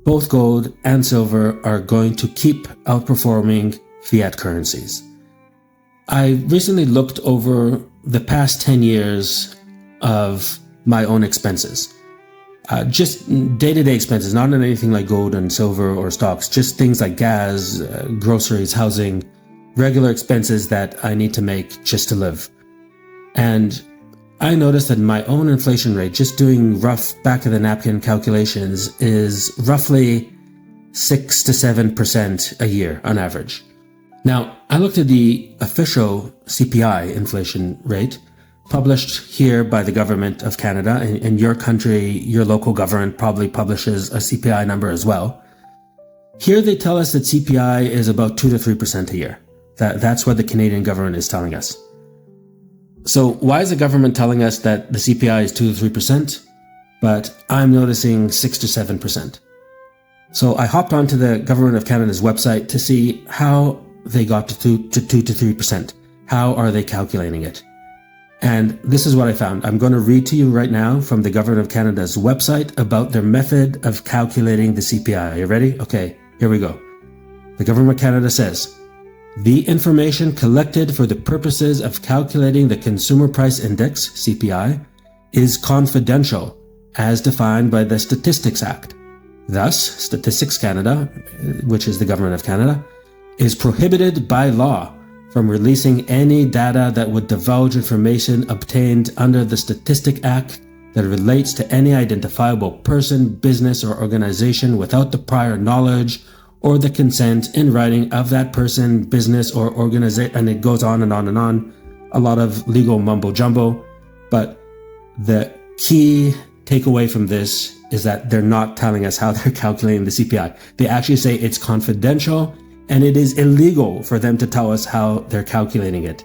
both gold and silver are going to keep outperforming fiat currencies. I recently looked over the past 10 years of my own expenses. Just day-to-day expenses, not on anything like gold and silver or stocks, just things like gas, groceries, housing, regular expenses that I need to make just to live. And I noticed that my own inflation rate, just doing rough back-of-the-napkin calculations, is roughly 6 to 7% a year on average. Now, I looked at the official CPI inflation rate, published here by the government of Canada. In your country, your local government probably publishes a CPI number as well. Here they tell us that CPI is about 2 to 3% a year. That's what the Canadian government is telling us. So why is the government telling us that the CPI is 2 to 3%, but I'm noticing 6 to 7%? So I hopped onto the Government of Canada's website to see how they got to 2 to 3%. How are they calculating it? And this is what I found. I'm going to read to you right now from the Government of Canada's website about their method of calculating the CPI. Are you ready? Okay, here we go. The Government of Canada says, the information collected for the purposes of calculating the Consumer Price Index, CPI, is confidential as defined by the Statistics Act. Thus, Statistics Canada, which is the Government of Canada, is prohibited by law from releasing any data that would divulge information obtained under the Statistics Act that relates to any identifiable person, business, or organization without the prior knowledge or the consent in writing of that person, business, or organization, and it goes on and on and on. A lot of legal mumbo jumbo, but the key takeaway from this is that they're not telling us how they're calculating the CPI. They actually say it's confidential and it is illegal for them to tell us how they're calculating it.